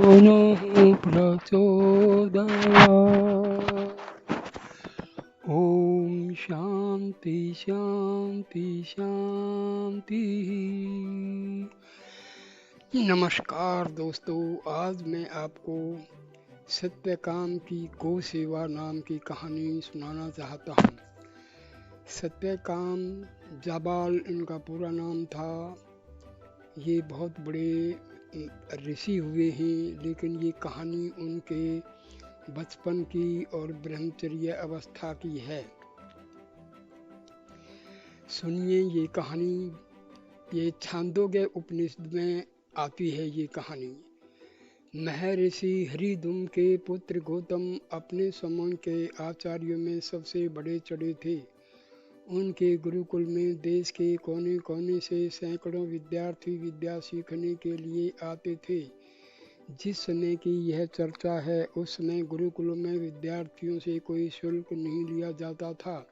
पुनः प्रचोदयात्। ओम शांति शांति शांति। नमस्कार दोस्तों, आज मैं आपको सत्यकाम की गौ सेवा नाम की कहानी सुनाना चाहता हूँ। सत्यकाम जाबाल इनका पूरा नाम था। ये बहुत बड़े ऋषि हुए हैं, लेकिन ये कहानी उनके बचपन की और ब्रह्मचर्य अवस्था की है। सुनिए ये कहानी, ये छांदोग्य उपनिषद में आती है ये कहानी। महर्षि हरिदुम के पुत्र गौतम अपने समय के आचार्यों में सबसे बड़े चढ़े थे। उनके गुरुकुल में देश के कोने कोने से सैकड़ों विद्यार्थी विद्या सीखने के लिए आते थे। जिस समय की यह चर्चा है, उस समय गुरुकुलों में विद्यार्थियों से कोई शुल्क नहीं लिया जाता था।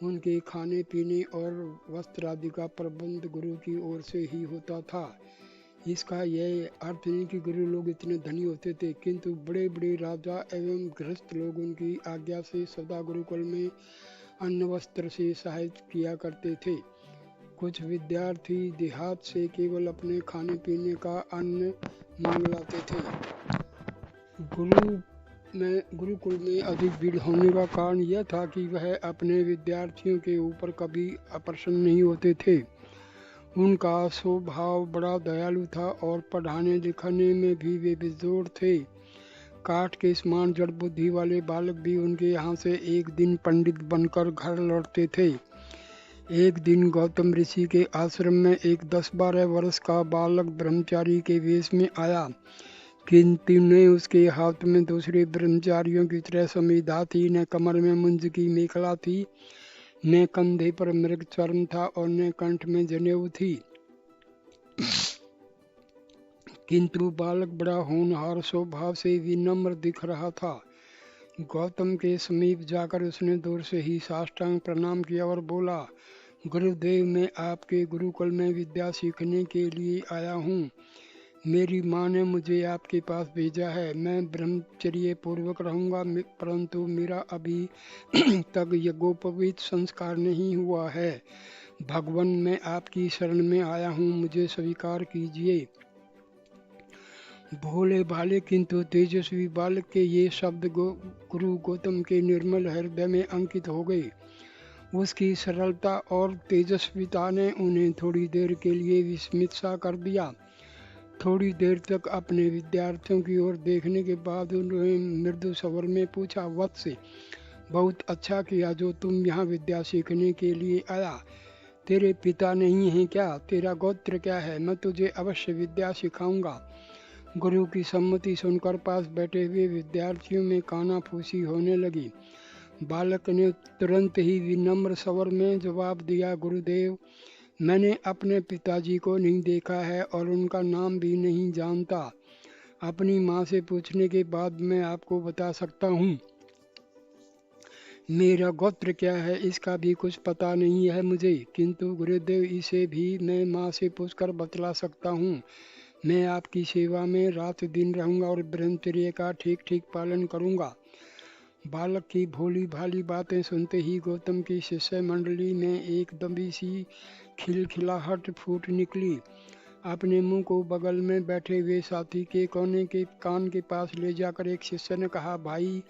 उनके खाने पीने और वस्त्र आदि का प्रबंध गुरु की ओर से ही होता था। इसका यह अर्थ नहीं कि गुरु लोग इतने धनी होते थे, किंतु बड़े बड़े राजा एवं गृहस्थ लोग उनकी आज्ञा से सदा गुरुकुल में अन्न वस्त्र से सहायता किया करते थे। कुछ विद्यार्थी देहात से केवल अपने खाने पीने का अन्न मांग लाते थे। गुरुकुल में अधिक भीड़ होने का कारण यह था कि वह अपने विद्यार्थियों के ऊपर कभी अप्रसन्न नहीं होते थे। उनका स्वभाव बड़ा दयालु था और पढ़ाने लिखाने में भी वे बेजोड़ थे। काठ के समान जड़ बुद्धि वाले बालक भी उनके यहाँ से एक दिन पंडित बनकर घर लौटते थे। एक दिन गौतम ऋषि के आश्रम में एक 10-12 वर्ष का बालक ब्रह्मचारी के वेश में आया, किंतु न उसके हाथ में दूसरे ब्रह्मचारियों की तरह समीधा थी, न कमर में मुंज की मेखला थी, न कंधे पर मृग चर्म था और न कंठ में जनेऊ थी। किंतु बालक बड़ा होनहार स्वभाव से विनम्र दिख रहा था। गौतम के समीप जाकर उसने दूर से ही साष्टांग प्रणाम किया और बोला, गुरुदेव, मैं आपके गुरुकुल में विद्या सीखने के लिए आया हूँ। मेरी माँ ने मुझे आपके पास भेजा है। मैं ब्रह्मचर्य पूर्वक रहूँगा, परंतु मेरा अभी तक यज्ञोपवीत संस्कार नहीं हुआ है। भगवान, मैं आपकी शरण में आया हूँ, मुझे स्वीकार कीजिए। भोले भाले किंतु तेजस्वी बालक के ये शब्द गुरु गौतम के निर्मल हृदय में अंकित हो गए। उसकी सरलता और तेजस्विता ने उन्हें थोड़ी देर के लिए विस्मित सा कर दिया। थोड़ी देर तक अपने विद्यार्थियों की ओर देखने के बाद उन्होंने मृदु स्वर में पूछा, वत्स, बहुत अच्छा किया जो तुम यहाँ विद्या सीखने के लिए आया। तेरे पिता नहीं हैं क्या? तेरा गोत्र क्या है? मैं तुझे अवश्य विद्या सिखाऊंगा। गुरु की सम्मति सुनकर पास बैठे हुए विद्यार्थियों में कानाफूसी होने लगी। बालक ने तुरंत ही विनम्र स्वर में जवाब दिया, गुरुदेव, मैंने अपने पिताजी को नहीं देखा है और उनका नाम भी नहीं जानता। अपनी माँ से पूछने के बाद मैं आपको बता सकता हूँ। मेरा गोत्र क्या है इसका भी कुछ पता नहीं है मुझे, किंतु गुरुदेव इसे भी मैं माँ से पूछकर बतला सकता हूँ। मैं आपकी सेवा में रात दिन रहूँगा और ब्रह्मचर्य का ठीक ठीक पालन करूँगा। बालक की भोली भाली बातें सुनते ही गौतम की शिष्य मंडली में एक दबी सी खिलखिलाहट फूट निकली। अपने मुंह को बगल में बैठे हुए साथी के कोने के कान के पास ले जाकर एक शिष्य ने कहा, भाई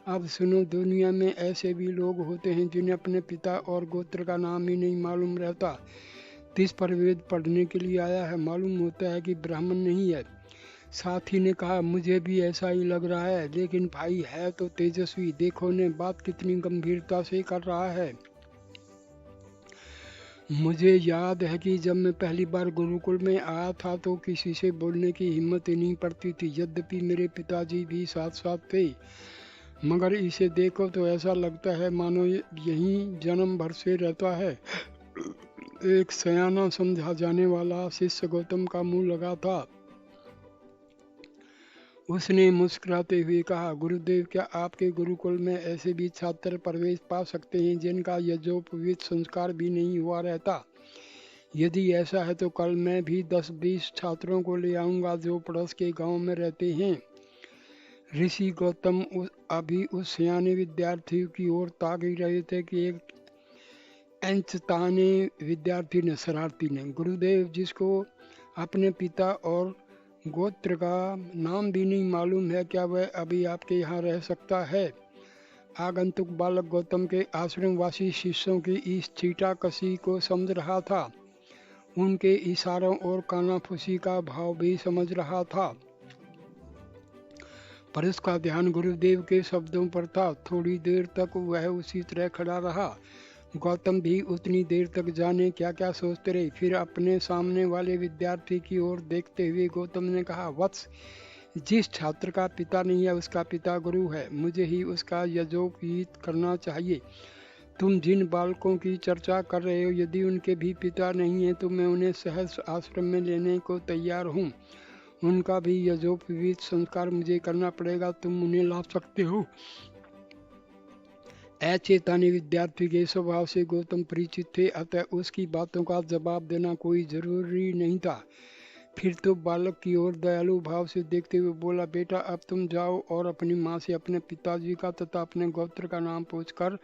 अब सुनो, दुनिया में ऐसे भी लोग होते हैं जिन्हें अपने पिता और गोत्र का नाम ही नहीं मालूम रहता। तिस पर वेद पढ़ने के लिए आया है, मालूम होता है कि ब्राह्मण नहीं है। साथी ने कहा, मुझे भी ऐसा ही लग रहा है, लेकिन भाई है तो तेजस्वी, देखो ने बात कितनी गंभीरता से कर रहा है। मुझे याद है कि जब मैं पहली बार गुरुकुल में आया था तो किसी से बोलने की हिम्मत ही नहीं पड़ती थी। यद्यपि मेरे पिताजी भी साथ साथ थे, मगर इसे देखो तो ऐसा लगता है मानो यहीं जन्म भर से रहता है। एक सयाना समझा जाने वाला शिष्य गौतम का मुंह लगा था। उसने मुस्कुराते हुए कहा, गुरुदेव, क्या आपके गुरुकुल में ऐसे भी छात्र प्रवेश पा सकते हैं जिनका यज्ञोपवीत संस्कार भी नहीं हुआ रहता? यदि ऐसा है तो कल मैं भी 10-20 छात्रों को ले आऊंगा जो पड़ोस के गांव में रहते हैं। ऋषि गौतम अभी उस सियाने विद्यार्थी की ओर ताक ही रहे थे कि एक अनचताने विद्यार्थी ने शरारती ने, गुरुदेव, जिसको अपने पिता और गोत्र का नाम भी नहीं मालूम है, क्या वह अभी आपके यहाँ रह सकता है? आगंतुक बालक गौतम के आश्रमवासी शिष्यों की इस छीटाकशी को समझ रहा था। उनके इशारों और कानाफूसी का भाव भी समझ रहा था, पर उसका ध्यान गुरुदेव के शब्दों पर था। थोड़ी देर तक वह उसी तरह खड़ा रहा। गौतम भी उतनी देर तक जाने क्या क्या सोचते रहे। फिर अपने सामने वाले विद्यार्थी की ओर देखते हुए गौतम ने कहा, वत्स, जिस छात्र का पिता नहीं है उसका पिता गुरु है। मुझे ही उसका यजोपवीत करना चाहिए। तुम जिन बालकों की चर्चा कर रहे हो, यदि उनके भी पिता नहीं है तो मैं उन्हें सहज आश्रम में लेने को तैयार हूँ। उनका भी यजोपवीत संस्कार मुझे करना पड़ेगा। तुम उन्हें ला सकते हो। अचेतन विद्यार्थी के स्वभाव से गौतम परिचित थे, अतः उसकी बातों का जवाब देना कोई जरूरी नहीं था। फिर तो बालक की ओर दयालु भाव से देखते हुए बोला, बेटा, अब तुम जाओ और अपनी माँ से अपने पिताजी का तथा अपने गोत्र का नाम पूछकर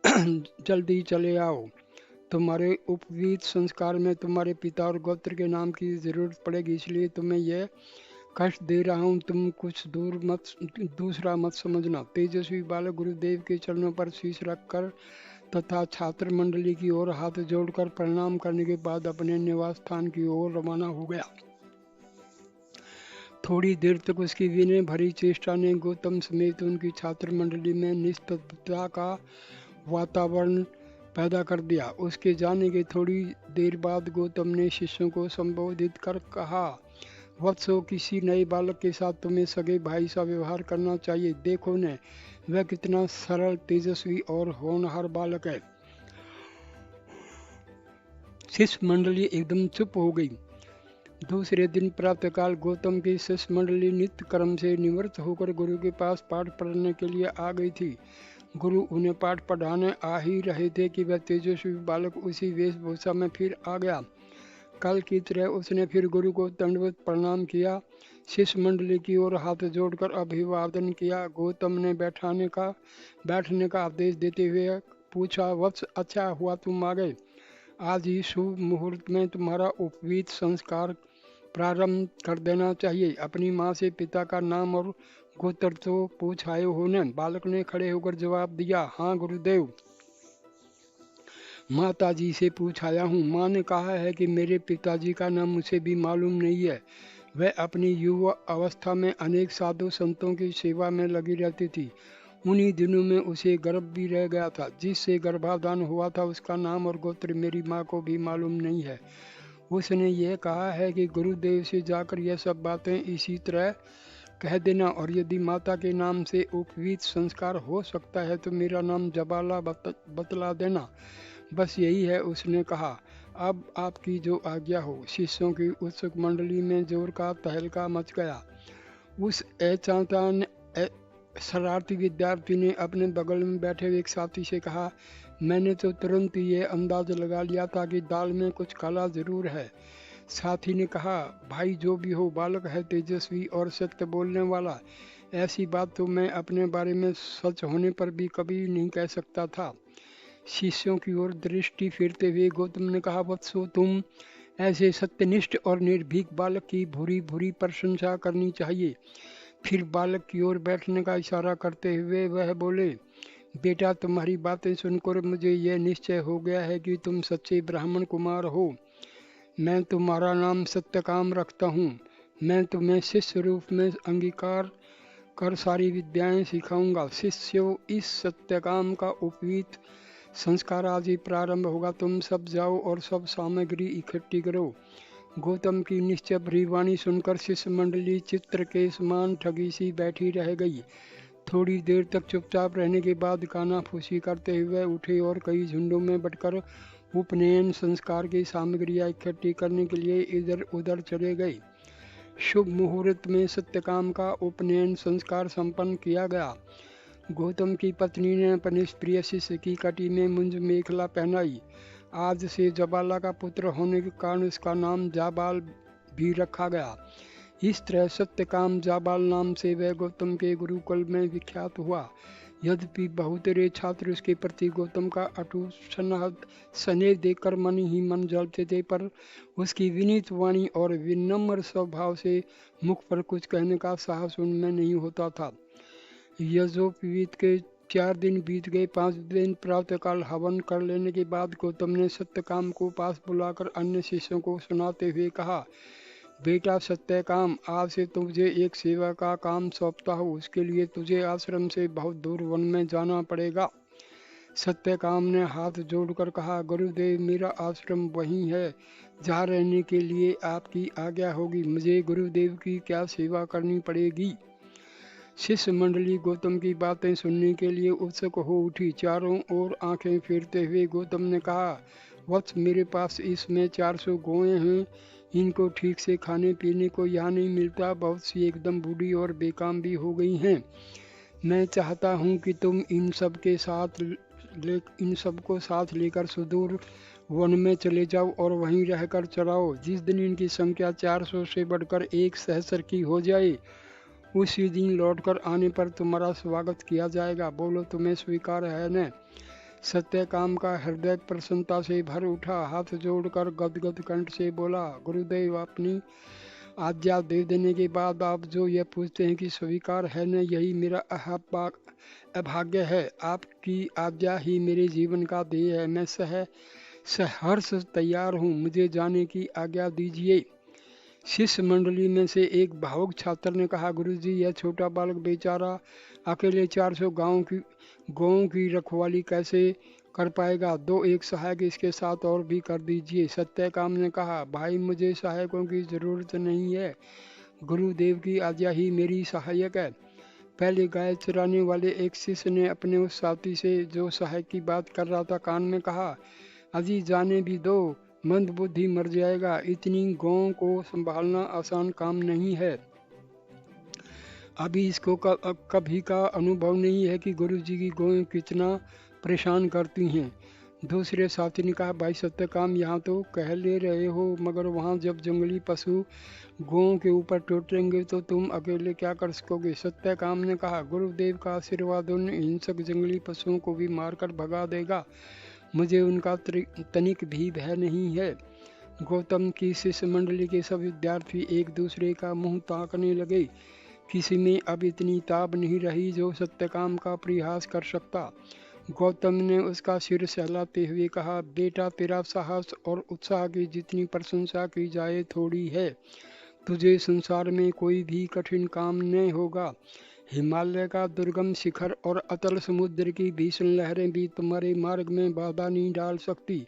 जल्दी चले आओ। तुम्हारे उपवीत संस्कार में तुम्हारे पिता और गोत्र के नाम की जरूरत पड़ेगी, इसलिए तुम्हें यह कष्ट दे रहा हूँ। तुम कुछ दूसरा मत समझना। तेजस्वी बालक गुरुदेव के चरणों पर शीश रखकर तथा छात्र मंडली की ओर हाथ जोड़कर प्रणाम करने के बाद अपने निवास स्थान की ओर रवाना हो गया। थोड़ी देर तक उसकी विनय भरी चेष्टा ने गौतम समेत उनकी छात्र मंडली में निस्तब्धता का वातावरण पैदा कर दिया। उसके जाने के थोड़ी देर बाद गौतम ने शिष्यों को संबोधित कर कहा, वत्सो, किसी नए बालक के साथ तुम्हें सगे भाई सा व्यवहार करना चाहिए। देखो ने, वह कितना सरल, तेजस्वी और होनहार बालक है। शिष्य मंडली एकदम चुप हो गई। दूसरे दिन प्रातःकाल गौतम की शिष्य मंडली नित्य कर्म से निवृत्त होकर गुरु के पास पाठ पढ़ने के लिए आ गई थी। गुरु उन्हें पाठ पढ़ाने आ ही रहे थे कि वह तेजस्वी बालक उसी वेशभूषा में फिर आ गया। कल की तरह उसने फिर गुरु को दंडवत प्रणाम किया, शिष्य मंडली की ओर हाथ जोड़कर अभिवादन किया। गौतम ने बैठने का आदेश देते हुए पूछा, वत्स, अच्छा हुआ तुम आ गए। आज ही शुभ मुहूर्त में तुम्हारा उपवीत संस्कार प्रारंभ कर देना चाहिए। अपनी माँ से पिता का नाम और गोत्र तो पूछ आए हो ने? बालक ने खड़े होकर जवाब दिया, हाँ गुरुदेव, माताजी से पूछ आया हूँ। माँ ने कहा है कि मेरे पिताजी का नाम मुझे भी मालूम नहीं है। वह अपनी युवा अवस्था में अनेक साधु संतों की सेवा में लगी रहती थी। उन्हीं दिनों में उसे गर्भ भी रह गया था। जिससे गर्भाधान हुआ था उसका नाम और गोत्र मेरी माँ को भी मालूम नहीं है। उसने यह कहा है कि गुरुदेव से जाकर यह सब बातें इसी तरह कह देना, और यदि माता के नाम से उपवीत संस्कार हो सकता है तो मेरा नाम जबाला बतला देना। बस यही है, उसने कहा। अब आपकी जो आज्ञा हो। शिष्यों की उत्सुक मंडली में जोर का तहलका मच गया। उस शरारती विद्यार्थी ने अपने बगल में बैठे हुए एक साथी से कहा, मैंने तो तुरंत ये अंदाज लगा लिया था कि दाल में कुछ काला जरूर है। साथी ने कहा, भाई, जो भी हो, बालक है तेजस्वी और सत्य बोलने वाला। ऐसी बात तो मैं अपने बारे में सच होने पर भी कभी नहीं कह सकता था। शिष्यों की ओर दृष्टि फेरते हुए गौतम ने कहा, वत्सो, तुम ऐसे सत्यनिष्ठ और निर्भीक बालक की भूरी भूरी प्रशंसा करनी चाहिए। फिर बालक की ओर बैठने का इशारा करते हुए वह बोले, बेटा, तुम्हारी बातें सुनकर मुझे यह निश्चय हो गया है कि तुम सच्चे ब्राह्मण कुमार हो। मैं तुम्हारा नाम सत्यकाम रखता हूँ। मैं तुम्हें शिष्य रूप में अंगीकार कर सारी विद्याएं सिखाऊंगा। शिष्यों, इस सत्यकाम का उपवीत संस्कार आज ही प्रारंभ होगा। तुम सब जाओ और सब सामग्री इकट्ठी करो। गौतम की निश्चय भरी वाणी सुनकर शिष्य मंडली चित्र के समान ठगी सी बैठी रह गई। थोड़ी देर तक चुपचाप रहने के बाद कानाफूसी करते हुए उठे और कई झुंडों में बटकर उपनयन संस्कार की सामग्रियां इकट्ठी करने के लिए इधर उधर चले गए। शुभ मुहूर्त में सत्यकाम का उपनयन संस्कार संपन्न किया गया। गौतम की पत्नी ने अपने प्रिय शिष्य की कटी में मुंज मेखला पहनाई। आज से जबाला का पुत्र होने के कारण इसका नाम जाबाल भी रखा गया। इस तरह सत्यकाम जाबाल नाम से वह गौतम के गुरुकुल में विख्यात हुआ। यद्यपि बहुतेरे छात्र उसके प्रति गौतम का अटूट स्नेह देखकर मन ही मन जलते थे, पर उसकी विनीत वाणी और विनम्र स्वभाव से मुख पर कुछ कहने का साहस उनमें नहीं होता था। यज्ञोपवीत के 4 दिन बीत गए। 5 दिन प्रातःकाल हवन कर लेने के बाद गौतम ने सत्यकाम को पास बुलाकर अन्य शिष्यों को सुनाते हुए कहा, बेटा सत्यकाम, आज से तुझे एक सेवा का काम सौंपता हूँ। उसके लिए तुझे आश्रम से बहुत दूर वन में जाना पड़ेगा। सत्यकाम ने हाथ जोड़कर कहा, गुरुदेव, मेरा आश्रम वहीं है जहाँ रहने के लिए आपकी आज्ञा होगी। मुझे गुरुदेव की क्या सेवा करनी पड़ेगी? शिष्य मंडली गौतम की बातें सुनने के लिए उत्सुक हो उठी। चारों ओर आंखें फेरते हुए गौतम ने कहा, वत्स, मेरे पास इसमें 400 गौएं हैं। इनको ठीक से खाने पीने को यहाँ नहीं मिलता। बहुत सी एकदम बूढ़ी और बेकाम भी हो गई हैं। मैं चाहता हूँ कि तुम इन सबको साथ लेकर सुदूर वन में चले जाओ और वहीं रहकर चराओ। जिस दिन इनकी संख्या 400 से बढ़कर 1 सहस्र की हो जाए, उसी दिन लौटकर आने पर तुम्हारा स्वागत किया जाएगा। बोलो, तुम्हें स्वीकार है न? सत्यकाम का हृदय प्रसन्नता से भर उठा। हाथ जोड़कर गदगद कंठ से बोला, गुरुदेव, अपनी आज्ञा दे देने के बाद आप जो यह पूछते हैं कि स्वीकार है न, यही मेरा अभाग्य है। आपकी आज्ञा ही मेरे जीवन का ध्येय है। मैं सहर्ष तैयार हूँ। मुझे जाने की आज्ञा दीजिए। शिष्य मंडली में से एक भावुक छात्र ने कहा, गुरुजी, यह छोटा बालक बेचारा अकेले 400 गांवों की रखवाली कैसे कर पाएगा? 2-1 सहायक इसके साथ और भी कर दीजिए। सत्यकाम ने कहा, भाई, मुझे सहायकों की जरूरत नहीं है। गुरुदेव की आज्ञा ही मेरी सहायक है। पहले गाय चराने वाले एक शिष्य ने अपने उस साथी से, जो सहायक की बात कर रहा था, कान में कहा, अजी जाने भी दो, मंद बुद्धि मर जाएगा। इतनी गौं को संभालना आसान काम नहीं है। अभी इसको कभी का अनुभव नहीं है कि गुरुजी की गौएं कितना परेशान करती हैं। दूसरे साथी ने कहा, भाई सत्यकाम, यहाँ तो कह ले रहे हो, मगर वहाँ जब जंगली पशु गौओं के ऊपर टूटेंगे तो तुम अकेले क्या कर सकोगे? सत्यकाम ने कहा, गुरुदेव का आशीर्वाद उन हिंसक जंगली पशुओं को भी मारकर भगा देगा। मुझे उनका तनिक भी भय नहीं है। गौतम की शिष्य मंडली के सब विद्यार्थी एक दूसरे का मुंह ताकने लगे। किसी में अब इतनी ताब नहीं रही जो सत्यकाम का परिहास कर सकता। गौतम ने उसका सिर सहलाते हुए कहा, बेटा, तेरा साहस और उत्साह की जितनी प्रशंसा की जाए थोड़ी है। तुझे संसार में कोई भी कठिन काम नहीं होगा। हिमालय का दुर्गम शिखर और अतल समुद्र की भीषण लहरें भी तुम्हारे मार्ग में बाधा नहीं डाल सकती।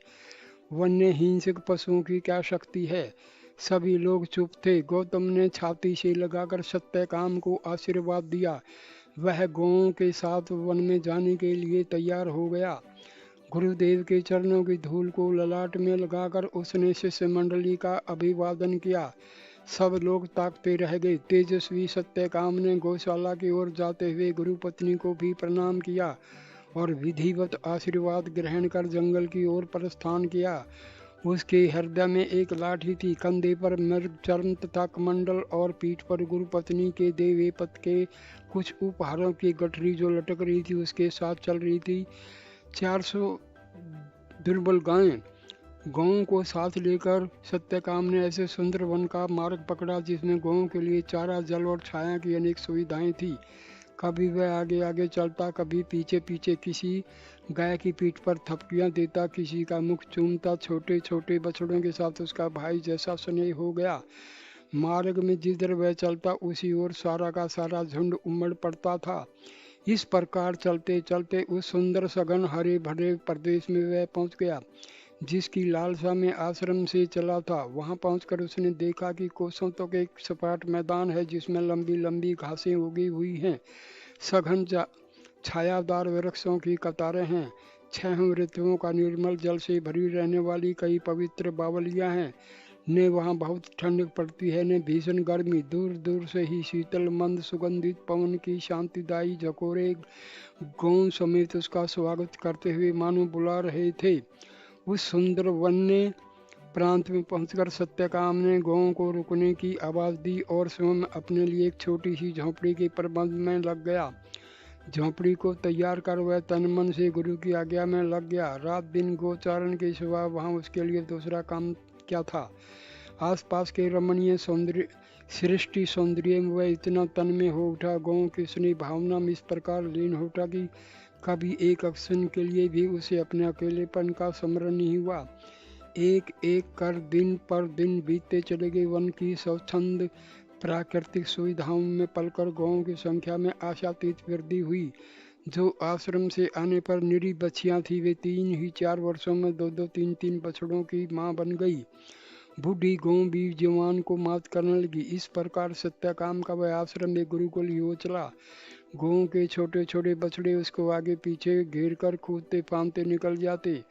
वन्य हिंसक पशुओं की क्या शक्ति है? सभी लोग चुप थे। गौतम ने छाती से लगाकर सत्यकाम को आशीर्वाद दिया। वह गौओं के साथ वन में जाने के लिए तैयार हो गया। गुरुदेव के चरणों की धूल को ललाट में लगाकर उसने शिष्य मंडली का अभिवादन किया। सब लोग ताकते रह गए। तेजस्वी सत्यकाम ने गौशाला की ओर जाते हुए गुरुपत्नी को भी प्रणाम किया और विधिवत आशीर्वाद ग्रहण कर जंगल की ओर प्रस्थान किया। उसके हृदय में एक लाठी थी, कंधे पर मृग चर्म तथा कमंडल और पीठ पर गुरुपत्नी के देवे पद के कुछ उपहारों की गठरी जो लटक रही थी, उसके साथ चल रही थी 400 दुर्बल गायें। गौओं को साथ लेकर सत्यकाम ने ऐसे सुंदर वन का मार्ग पकड़ा जिसमें गौओं के लिए चारा, जल और छाया की अनेक सुविधाएं थी। कभी वह आगे आगे चलता, कभी पीछे पीछे, किसी गाय की पीठ पर थपकियां देता, किसी का मुख चूमता। छोटे छोटे बछड़ों के साथ उसका भाई जैसा स्नेह हो गया। मार्ग में जिधर वह चलता उसी ओर सारा का सारा झुंड उमड़ पड़ता था। इस प्रकार चलते चलते उस सुंदर सघन हरे भरे प्रदेश में वह पहुंच गया जिसकी लालसा में आश्रम से चला था। वहां पहुंचकर उसने देखा कि कोसों तक एक सपाट मैदान है जिसमें लंबी लंबी घासें उगी हुई हैं। सघन छायादार वृक्षों की कतारें हैं। 6 ऋतुओं का निर्मल जल से भरी रहने वाली कई पवित्र बावलियां हैं। न वहाँ बहुत ठंड पड़ती है न भीषण गर्मी। दूर दूर से ही शीतल मंद सुगंधित पवन की शांतिदायी झकोरे गौं समेत उसका स्वागत करते हुए मानो बुला रहे थे। उस सुंदर वन्य प्रांत में पहुंचकर सत्यकाम ने गौओं को रुकने की आवाज़ दी और स्वयं अपने लिए एक छोटी सी झोंपड़ी के प्रबंध में लग गया। झोंपड़ी को तैयार कर वह तन मन से गुरु की आज्ञा में लग गया। रात दिन गोचारण के सिवा वहाँ उसके लिए दूसरा काम क्या था। आसपास के रमणीय सौंदर्य सृष्टि सौंदर्य में वह इतना तन में हो उठा, गौओं की स्नेह भावना में इस प्रकार लीन हो उठा कि कभी एक क्षण के लिए भी उसे अपने अकेलेपन का स्मरण नहीं हुआ। एक एक कर दिन पर दिन बीतते चले गए। वन की स्वच्छंद प्राकृतिक सुविधाओं में पलकर गौओं की संख्या में आशातीत वृद्धि हुई। जो आश्रम से आने पर निरी बच्चियां थी, वे 3 ही 4 वर्षों में 2-2 3-3 बछड़ों की मां बन गई। बूढ़ी गौ भी जवान को मात करने लगी। इस प्रकार सत्यकाम का वह आश्रम एक गुरुकुल ही हो चला। गौओं के छोटे छोटे बछड़े उसको आगे पीछे घेर कर कूदते फांदते निकल जाते।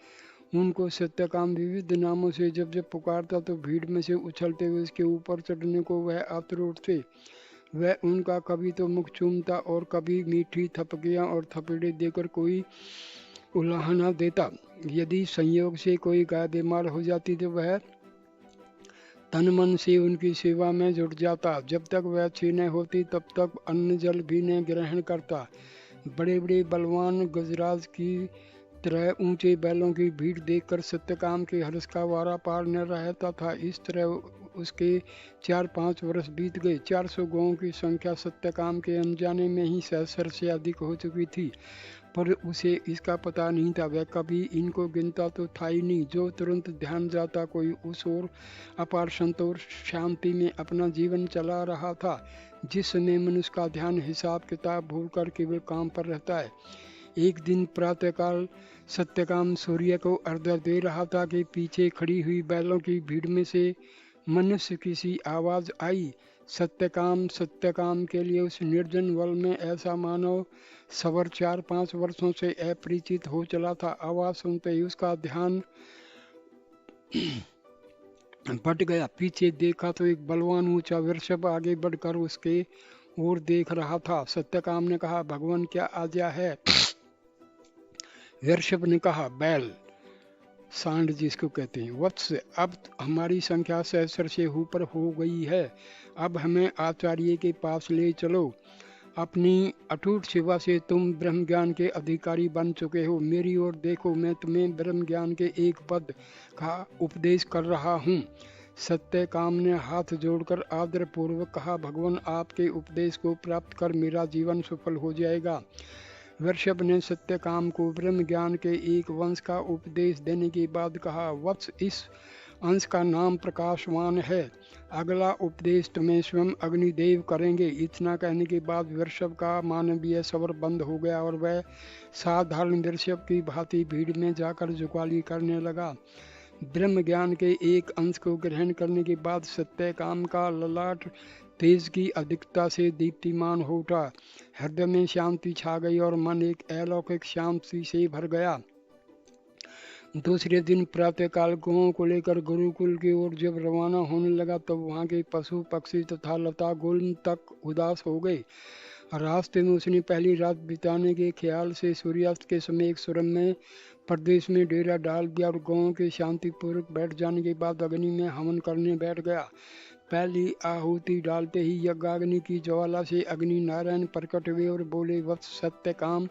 उनको सत्यकाम विविध नामों से जब जब पुकारता तो भीड़ में से उछलते हुए उसके ऊपर चढ़ने को वह आतुर उठते। वह उनका कभी तो मुख चूमता और कभी मीठी थपकियां और थपेड़े देकर कोई उलाहना देता। यदि संयोग से कोई गाय बीमार हो जाती तो वह तन मन से उनकी सेवा में जुट जाता। जब तक वह अच्छी न होती तब तक अन्न जल भी न ग्रहण करता। बड़े बड़े बलवान गजराज की तरह ऊंचे बैलों की भीड़ देखकर सत्यकाम के हर्ष का वारा पार न रहता था। इस तरह उसके 4-5 वर्ष बीत गए। 400 गौओं की संख्या सत्यकाम के अनजाने में ही सहस्र से अधिक हो चुकी थी, पर उसे इसका पता नहीं था। वह कभी इनको गिनता तो था ही नहीं। जो तुरंत ध्यान जाता कोई उस ओर अपार संतोष शांति में अपना जीवन चला रहा था। जिस समय मनुष्य का ध्यान हिसाब किताब भूलकर केवल काम पर रहता है। एक दिन प्रातःकाल सत्यकाम सूर्य को अर्घ्य दे रहा था कि पीछे खड़ी हुई बैलों की भीड़ में से मनुष्य की सी आवाज आई। सत्यकाम सत्यकाम के लिए उस निर्जन वन में ऐसा मानव सवर 4-5 वर्षों से अपरिचित हो चला था। आवाज सुनते ही उसका ध्यान भट गया। पीछे देखा तो एक बलवान ऊंचा वृषभ आगे बढ़कर उसके ओर देख रहा था। सत्यकाम ने कहा, भगवान क्या आज्ञा है। वृषभ ने कहा, बैल सांड जिसको कहते हैं, वत्स अब हमारी संख्या सहस्र से ऊपर हो गई है। अब हमें आचार्य के पास ले चलो। अपनी अटूट सेवा से तुम ब्रह्म ज्ञान के अधिकारी बन चुके हो। मेरी ओर देखो, मैं तुम्हें ब्रह्म ज्ञान के एक पद का उपदेश कर रहा हूँ। सत्यकाम ने हाथ जोड़कर आदर पूर्वक कहा, भगवान आपके उपदेश को प्राप्त कर मेरा जीवन सफल हो जाएगा। वृषभ ने सत्यकाम को ब्रह्म ज्ञान के एक वंश का उपदेश देने के बाद कहा, वत्स इस अंश का नाम प्रकाशवान है। अगला उपदेश तुम्हें स्वयं अग्निदेव करेंगे। इतना कहने के बाद वृषभ का मानवीय सवर बंद हो गया और वह साधारण वृषभ की भांति भीड़ में जाकर जुकाली करने लगा। ब्रह्म ज्ञान के एक अंश को ग्रहण करने के बाद सत्यकाम का ललाट तेज की अधिकता से दीप्तिमान हो उठा। हृदय में शांति छा गई और मन एक अलौकिक शांति से भर गया। दूसरे दिन प्रातःकाल गौओं को लेकर गुरुकुल की ओर जब रवाना होने लगा तब वहाँ के पशु पक्षी तथा लता गुल्म तक उदास हो गए। रास्ते में उसने पहली रात बिताने के ख्याल से सूर्यास्त के समय एक सुरम्य प्रदेश में डेरा डाल दिया और गौओं के शांतिपूर्वक बैठ जाने के बाद अग्नि में हवन करने बैठ गया। पहली आहुति डालते ही यज्ञाग्नि की ज्वाला से अग्नि नारायण प्रकट हुए और बोले, वत्स सत्यकाम।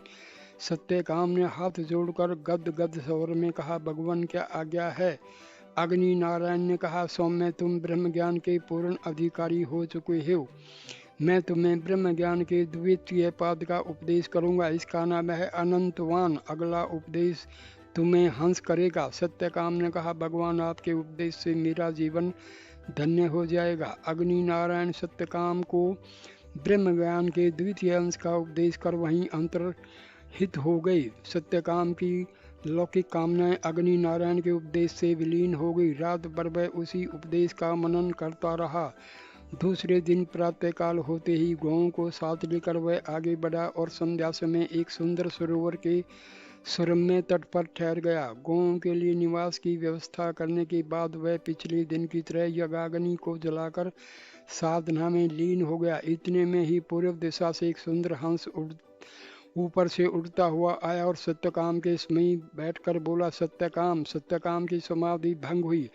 सत्यकाम ने हाथ जोड़कर गद स्वर में कहा, भगवान क्या आज्ञा है। अग्नि नारायण ने कहा, सौम्य तुम ब्रह्म ज्ञान के पूर्ण अधिकारी हो चुके हो। मैं तुम्हें ब्रह्म ज्ञान के द्वितीय पाद का उपदेश करूंगा। इसका नाम है अनंतवान। अगला उपदेश तुम्हें हंस करेगा। सत्यकाम ने कहा, भगवान आपके उपदेश से मेरा जीवन धन्य हो जाएगा। अग्नि नारायण सत्यकाम को ब्रह्म ज्ञान के द्वितीय अंश का उपदेश कर वहीं अंतर्हित हो गई। सत्यकाम की लौकिक कामनाएं अग्नि नारायण के उपदेश से विलीन हो गई। रात भर वह उसी उपदेश का मनन करता रहा। दूसरे दिन प्रातःकाल होते ही गौओं को साथ लेकर वह आगे बढ़ा और संध्या समय एक सुंदर सरोवर के सुरम्य तट पर ठहर गया। गौओं के लिए निवास की व्यवस्था करने के बाद वह पिछले दिन की तरह यज्ञाग्नि को जलाकर साधना में लीन हो गया। इतने में ही पूर्व दिशा से एक सुंदर हंस ऊपर से उड़ता हुआ आया और सत्यकाम के समीप बैठकर बोला, सत्यकाम। सत्यकाम की समाधि भंग हुई।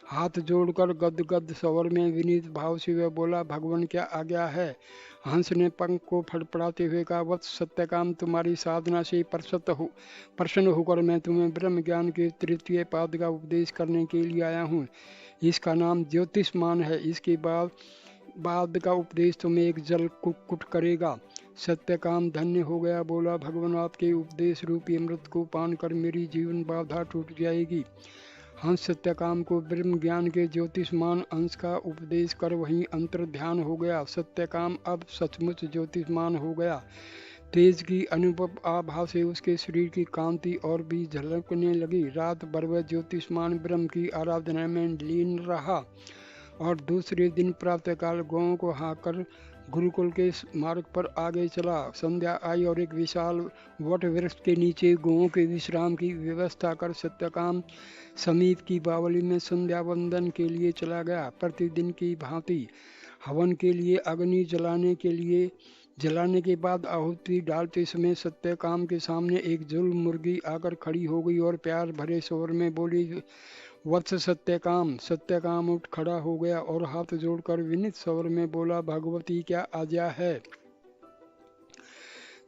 हाथ जोड़कर गदगद स्वर में विनीत भाव से वह बोला, भगवान क्या आज्ञा है? हंस ने पंख को फड़फड़ाते हुए कहा, वत्स सत्यकाम, तुम्हारी साधना से प्रसन्न होकर मैं तुम्हें ब्रह्म ज्ञान के तृतीय पाद का उपदेश करने के लिए आया हूँ। इसका नाम ज्योतिष्मान है। इसके बाद का उपदेश तुम्हें एक जल कुक्कुट करेगा। सत्यकाम धन्य हो गया, बोला, भगवान आपके उपदेश रूपी अमृत को पान कर मेरी जीवन बाधा टूट जाएगी। हंस सत्यकाम को ब्रह्म ज्ञान के ज्योतिष्मान अंश का उपदेश कर वहीं अंतर ध्यान हो गया। सत्यकाम अब सचमुच ज्योतिष्मान हो गया। तेज की अनुभव आभा से उसके शरीर की कांति और भी झलकने लगी। रात भर वह ज्योतिष्मान ब्रह्म की आराधना में लीन रहा और दूसरे दिन प्रातःकाल गौओं को हाँककर गुरुकुल के मार्ग पर आगे चला। संध्या आई और एक विशाल वट वृक्ष के नीचे गौओं के विश्राम की व्यवस्था कर सत्यकाम समीप की बावली में संध्या वंदन के लिए चला गया। प्रतिदिन की भांति हवन के लिए अग्नि जलाने के बाद आहुति डालते समय सत्यकाम के सामने एक जुल मुर्गी आकर खड़ी हो गई और प्यार भरे स्वर में बोली, वत्स सत्यकाम। सत्यकाम उठ खड़ा हो गया और हाथ जोड़कर विनीत स्वर में बोला, भगवती क्या आज्ञा है?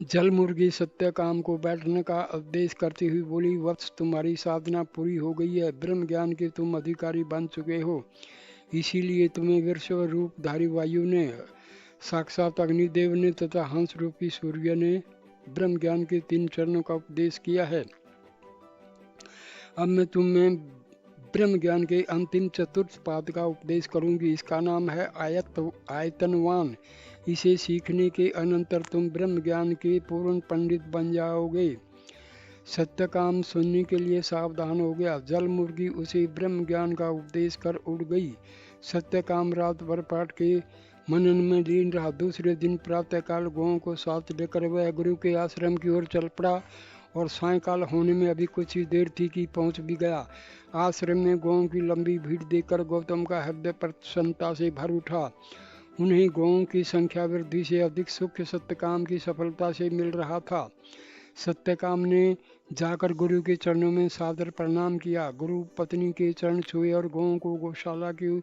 जल मुर्गी सत्यकाम को बैठने का आदेश करती हुई बोली, वत्स तुम्हारी साधना पूरी हो गई है। ब्रह्म ज्ञान के तुम अधिकारी बन चुके हो। इसीलिए तुम्हें वृषभ रूपधारी वायु ने, साक्षात अग्निदेव ने तथा हंस रूपी सूर्य ने ब्रह्म ज्ञान के 3 चरणों का उपदेश किया है। अब मैं तुम्हें ब्रह्म ज्ञान के अंतिम चतुर्थ पाद का उपदेश करूंगी। इसका नाम है आयतनवान। इसे सीखने के अनंतर तुम ब्रह्म ज्ञान के पूर्ण पंडित बन जाओगे। सत्यकाम सुनने के लिए सावधान हो गया। जल मुर्गी उसे ब्रह्म ज्ञान का उपदेश कर उड़ गई। सत्यकाम रात भर पाठ के मनन में लीन रहा। दूसरे दिन प्रातःकाल गौओं को साथ लेकर वह गुरु के आश्रम की ओर चल पड़ा और सायंकाल होने में अभी कुछ ही देर थी कि पहुंच भी गया। आश्रम में गौओं की लंबी भीड़ देखकर गौतम का हृदय प्रसन्नता से भर उठा। उन्हें गौओं की संख्या वृद्धि से अधिक सुख सत्यकाम की सफलता से मिल रहा था। सत्यकाम ने जाकर गुरु के चरणों में सादर प्रणाम किया। गुरु पत्नी के चरण छुए और गौओं को गौशाला की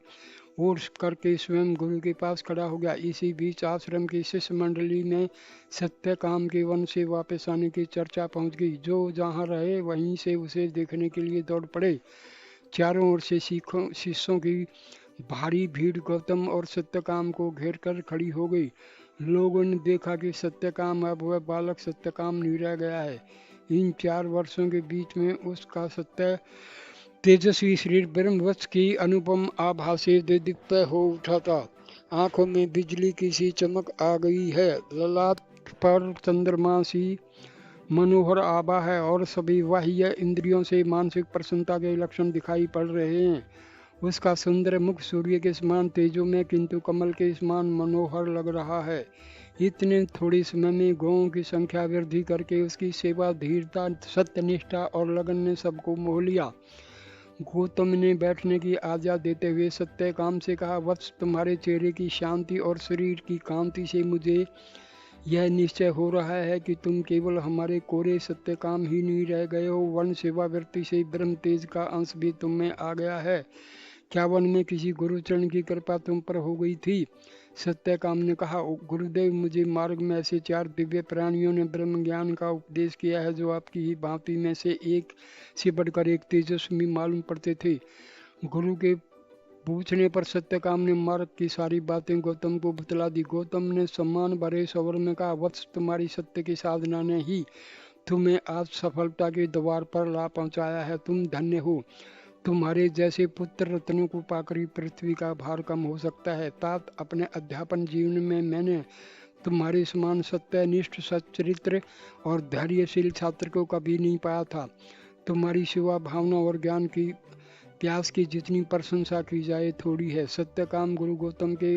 ओर करके स्वयं गुरु के पास खड़ा हो गया। इसी बीच आश्रम की शिष्य मंडली में सत्यकाम के वन से वापस आने की चर्चा पहुंच गई। जो जहां रहे वहीं से उसे देखने के लिए दौड़ पड़े। चारों ओर से शिष्यों की भारी भीड़ गौतम और सत्यकाम को घेर कर खड़ी हो गई। लोगों ने देखा कि सत्यकाम अब वह बालक सत्यकाम नहीं रह गया है। इन 4 वर्षों के बीच में उसका तेजस्वी शरीर ब्रह्मवत्स की अनुपम आभा से दीप्त हो उठा था। आंखों में बिजली की सी चमक आ गई है। ललाट पर चंद्रमा सी मनोहर आभा है और सभी बाह्य इंद्रियों से मानसिक प्रसन्नता के लक्षण दिखाई पड़ रहे हैं। उसका सुंदर मुख सूर्य के समान तेजोमय किंतु कमल के समान मनोहर लग रहा है। इतने थोड़े समय में गौओं की संख्या वृद्धि करके उसकी सेवा, धीरता, सत्यनिष्ठा और लगन ने सबको मोह लिया। गौतम ने बैठने की आज्ञा देते हुए सत्यकाम से कहा, वत्स तुम्हारे चेहरे की शांति और शरीर की कांति से मुझे यह निश्चय हो रहा है कि तुम केवल हमारे कोरे सत्यकाम ही नहीं रह गए हो, वन सेवा वृत्ति से ब्रह्म तेज का अंश भी तुम में आ गया है। क्या वन में किसी गुरुचरण की कृपा तुम पर हो गई थी? सत्यकाम ने कहा, गुरुदेव, मुझे मार्ग में ऐसे 4 दिव्य प्राणियों ने ब्रह्म ज्ञान का उपदेश किया है जो आपकी ही भांति में से एक से बढ़कर एक तेजस्वी मालूम पड़ते थे। गुरु के पूछने पर सत्यकाम ने मार्ग की सारी बातें गौतम को बतला दी। गौतम ने सम्मान भरे स्वर में कहा, वत्स तुम्हारी सत्य की साधना ने ही तुम्हें आज सफलता के द्वार पर ला पहुंचाया है। तुम धन्य हो। तुम्हारे जैसे पुत्र रत्नों को पाकर ही पृथ्वी का भार कम हो सकता है। तात अपने अध्यापन जीवन में मैंने तुम्हारे समान सत्यनिष्ठ, सच्चरित्र और धैर्यशील छात्र को कभी नहीं पाया था। तुम्हारी सेवा भावना और ज्ञान की प्यास की जितनी प्रशंसा की जाए थोड़ी है। सत्यकाम गुरु गौतम के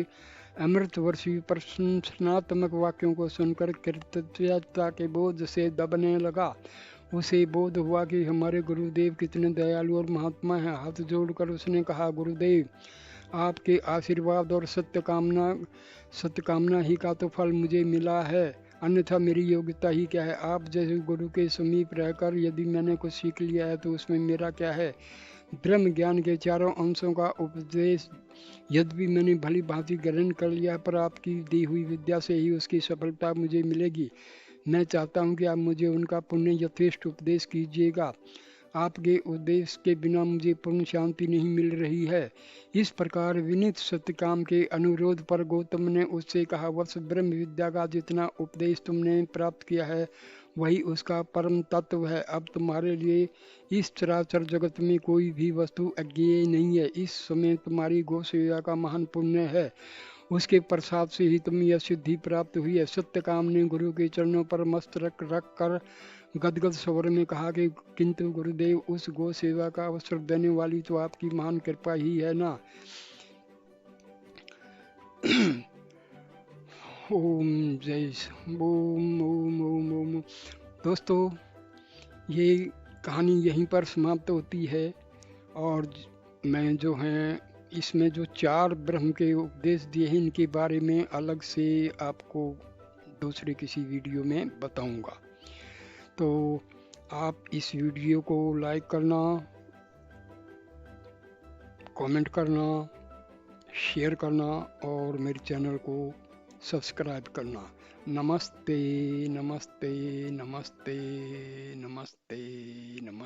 अमृतवर्षी प्रशंसनात्मक वाक्यों को सुनकर कृतज्ञता के बोझ से दबने लगा। उसे बोध हुआ कि हमारे गुरुदेव कितने दयालु और महात्मा हैं। हाथ जोड़कर उसने कहा, गुरुदेव, आपके आशीर्वाद और सत्यकामना ही का तो फल मुझे मिला है। अन्यथा मेरी योग्यता ही क्या है। आप जैसे गुरु के समीप रहकर यदि मैंने कुछ सीख लिया है तो उसमें मेरा क्या है। ब्रह्म ज्ञान के चारों अंशों का उपदेश यद्यपि मैंने भली भांति ग्रहण कर लिया, पर आपकी दी हुई विद्या से ही उसकी सफलता मुझे मिलेगी। मैं चाहता हूँ कि आप मुझे उनका पुण्य यथेष्ट उपदेश कीजिएगा। आपके उपदेश के बिना मुझे पूर्ण शांति नहीं मिल रही है। इस प्रकार विनीत सत्यकाम के अनुरोध पर गौतम ने उससे कहा, वत्स, ब्रह्म विद्या का जितना उपदेश तुमने प्राप्त किया है वही उसका परम तत्व है। अब तुम्हारे लिए इस चराचर जगत में कोई भी वस्तु अज्ञेय नहीं है। इस समय तुम्हारी गौ सेवा का महान पुण्य है, उसके प्रसाद से ही तुम्हें यह सिद्धि प्राप्त हुई है। सत्यकाम ने गुरु के चरणों पर मस्तक रख कर गदगद स्वर में कहा कि किंतु गुरुदेव, उस गौ सेवा का अवसर देने वाली तो आपकी महान कृपा ही है ना। ओम जय ओम ओम ओम ओम। दोस्तों, ये कहानी यहीं पर समाप्त होती है और मैं जो है इसमें जो 4 ब्रह्म के उपदेश दिए हैं इनके बारे में अलग से आपको दूसरे किसी वीडियो में बताऊंगा। तो आप इस वीडियो को लाइक करना, कमेंट करना, शेयर करना और मेरे चैनल को सब्सक्राइब करना। नमस्ते नमस्ते नमस्ते नमस्ते नमस्ते।